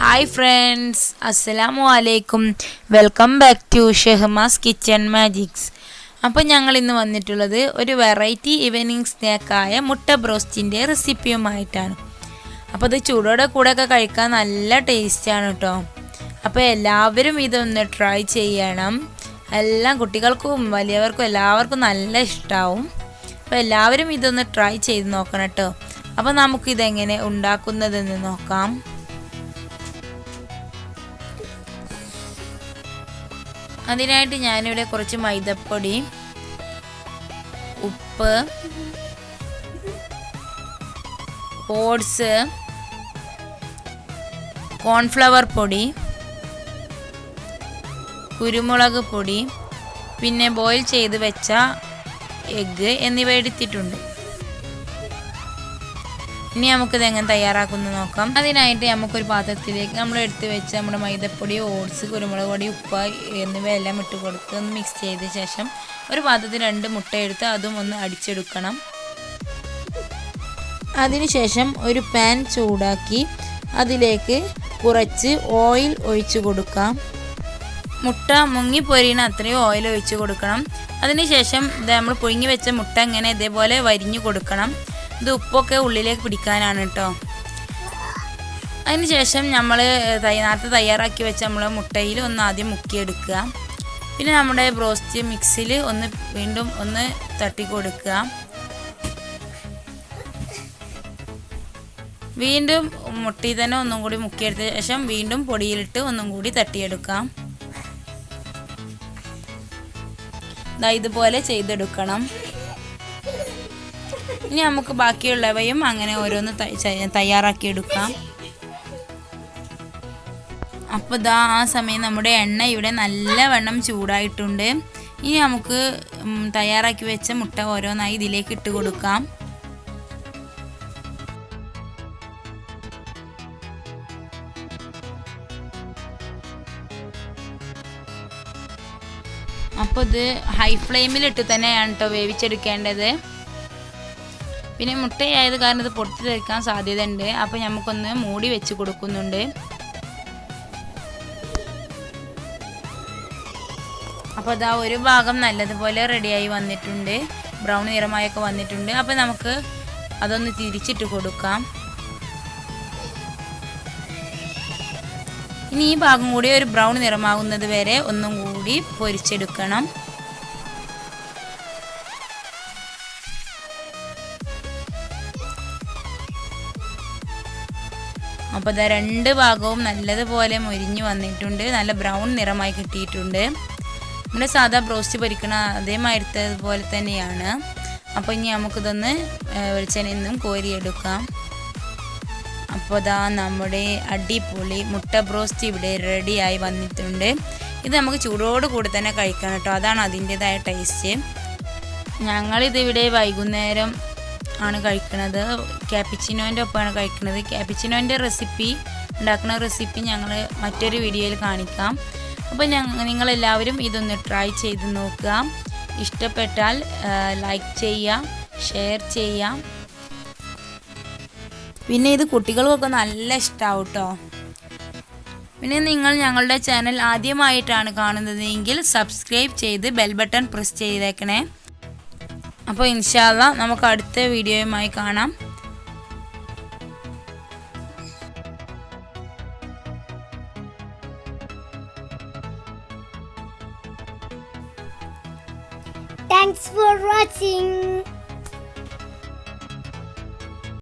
Hi friends, Assalamu alaikum. Welcome back to shahmas kitchen magics. അപ്പോൾ ഞങ്ങൾ ഇന്ന് വന്നിട്ടുള്ളത് ഒരു വെറൈറ്റി ഈവനിംഗ് സ്നാക്കായ മുട്ട ബ്രോസ്റ്റിന്റെ റെസിപ്പിയുമായിട്ടാണ്. അപ്പോൾ ഇത് ചൂടോടെ കൂടെയൊക്കെ കഴിക്കാൻ നല്ല ടേസ്റ്റ് ആണ് ട്ടോ. അപ്പോൾ എല്ലാവരും ഇതൊന്ന് ട്രൈ ചെയ്യണം. എല്ലാ കുട്ടികൾക്കും വലിയവർക്കും എല്ലാവർക്കും നല്ല ഇഷ്ടാവും. അപ്പോൾ എല്ലാവരും ഇതൊന്ന് ട്രൈ ചെയ്ത് നോക്കണം ട്ടോ. അപ്പോൾ നമുക്ക് ഇതെങ്ങനെ ഉണ്ടാക്കുന്നതെന്ന് നോക്കാം. അതിനായിട്ട് ഞാനിവിടെ കുറച്ച് മൈദപ്പൊടി, ഉപ്പ്, ഓട്സ്, കോൺഫ്ലവർ പൊടി, കുരുമുളക് പൊടി, പിന്നെ ബോയിൽ ചെയ്ത് വെച്ച എഗ്ഗ് എന്നിവ എടുത്തിട്ടുണ്ട്. ഇനി നമുക്കിത് എങ്ങനെ തയ്യാറാക്കുന്നത് നോക്കാം. അതിനായിട്ട് നമുക്കൊരു പാത്രത്തിലേക്ക് നമ്മൾ എടുത്ത് വെച്ച് നമ്മുടെ മൈദപ്പൊടി, ഓട്സ്, കുരുമുളക് പൊടി, ഉപ്പ് എന്നിവയെല്ലാം ഇട്ട് കൊടുത്ത് ഒന്ന് മിക്സ് ചെയ്ത ശേഷം ഒരു പാത്രത്തിൽ 2 മുട്ട എടുത്ത് അതും ഒന്ന് അടിച്ചെടുക്കണം. അതിനുശേഷം ഒരു പാൻ ചൂടാക്കി അതിലേക്ക് കുറച്ച് ഓയിൽ ഒഴിച്ച് കൊടുക്കാം. മുട്ട മുങ്ങി പൊരിയണ അത്രയും ഓയിൽ ഒഴിച്ച് കൊടുക്കണം. അതിനുശേഷം നമ്മൾ പുഴുങ്ങി വെച്ച മുട്ട ഇങ്ങനെ ഇതേപോലെ വരിഞ്ഞു കൊടുക്കണം. ഇത് ഉപ്പൊക്കെ ഉള്ളിലേക്ക് പിടിക്കാനാണ് കേട്ടോ. അതിനുശേഷം നമ്മൾ നേരത്തെ തയ്യാറാക്കി വെച്ച നമ്മൾ മുട്ടയിൽ ഒന്ന് ആദ്യം മുക്കിയെടുക്കുക. പിന്നെ നമ്മുടെ ബ്രോസ്റ്റ് മിക്സിൽ വീണ്ടും ഒന്ന് തട്ടി കൊടുക്കുക. വീണ്ടും മുട്ടയിൽ തന്നെ ഒന്നും കൂടി മുക്കിയെടുത്ത ശേഷം വീണ്ടും പൊടിയിലിട്ട് ഒന്നും കൂടി തട്ടിയെടുക്കാം. ഇതുപോലെ ചെയ്തെടുക്കണം. ഇനി നമുക്ക് ബാക്കിയുള്ളവയും അങ്ങനെ ഓരോന്ന് തയ്യാറാക്കിയെടുക്കാം. അപ്പോൾ ആ സമയം നമ്മുടെ എണ്ണ ഇവിടെ നല്ലവണ്ണം ചൂടായിട്ടുണ്ട്. ഇനി നമുക്ക് തയ്യാറാക്കി വെച്ച മുട്ട ഓരോന്നായി ഇതിലേക്ക് ഇട്ട് കൊടുക്കാം. അപ്പോൾ ഇത് ഹൈ ഫ്ലെയിമിലിട്ട് തന്നെയാണ് കേട്ടോ വേവിച്ചെടുക്കേണ്ടത്. പിന്നെ മുട്ടയായത് കാരണം ഇത് പൊട്ടി തെറിക്കാൻ സാധ്യതയുണ്ട്. അപ്പോൾ നമുക്കൊന്ന് മൂടി വെച്ച് കൊടുക്കുന്നുണ്ട്. അപ്പോൾ അതാ ഒരു ഭാഗം നല്ലതുപോലെ റെഡിയായി വന്നിട്ടുണ്ട്, ബ്രൗൺ നിറമായൊക്കെ വന്നിട്ടുണ്ട്. അപ്പോൾ നമുക്ക് അതൊന്ന് തിരിച്ചിട്ട് കൊടുക്കാം. ഇനി ഈ ഭാഗം കൂടി ഒരു ബ്രൗൺ നിറമാകുന്നത് വരെ ഒന്നും കൂടി പൊരിച്ചെടുക്കണം. അപ്പോൾ ഇതാ 2 ഭാഗവും നല്ലതുപോലെ മൊരിഞ്ഞു വന്നിട്ടുണ്ട്, നല്ല ബ്രൗൺ നിറമായി കിട്ടിയിട്ടുണ്ട്. നമ്മുടെ സാധാ ബ്രോസ്റ്റ് പൊരിക്കണ അതേമാതിരിത്തതുപോലെ തന്നെയാണ്. അപ്പോൾ ഇനി നമുക്കിതൊന്ന് വെളിച്ചെണ്ണയിൽ നിന്നും കോരിയെടുക്കാം. അപ്പോൾ ഇതാ നമ്മുടെ അടിപൊളി മുട്ട ബ്രോസ്റ്റ് ഇവിടെ റെഡിയായി വന്നിട്ടുണ്ട്. ഇത് നമുക്ക് ചൂടോട് കൂടി തന്നെ കഴിക്കണം കേട്ടോ, അതാണ് അതിൻ്റെതായ ടേസ്റ്റ്. ഞങ്ങളിതിവിടെ വൈകുന്നേരം ആണ് കഴിക്കുന്നത്. ക്യാപിച്ചിനോൻ്റെ ഒപ്പമാണ് കഴിക്കുന്നത്. ക്യാപിച്ചിനോൻ്റെ ഉണ്ടാക്കുന്ന റെസിപ്പി ഞങ്ങൾ മറ്റൊരു വീഡിയോയിൽ കാണിക്കാം. അപ്പോൾ നിങ്ങളെല്ലാവരും ഇതൊന്ന് ട്രൈ ചെയ്ത് നോക്കുക. ഇഷ്ടപ്പെട്ടാൽ ലൈക്ക് ചെയ്യുക, ഷെയർ ചെയ്യുക. പിന്നെ ഇത് കുട്ടികൾക്കൊക്കെ നല്ല ഇഷ്ടമാവും കേട്ടോ. പിന്നെ നിങ്ങൾ ഞങ്ങളുടെ ചാനൽ ആദ്യമായിട്ടാണ് കാണുന്നതെങ്കിൽ സബ്സ്ക്രൈബ് ചെയ്ത് ബെൽ ബട്ടൺ പ്രസ് ചെയ്തേക്കണേ. അപ്പോൾ ഇൻഷാ അല്ലാഹ് നമുക്ക് അടുത്ത വീഡിയോയുമായി കാണാം. Thanks for watching.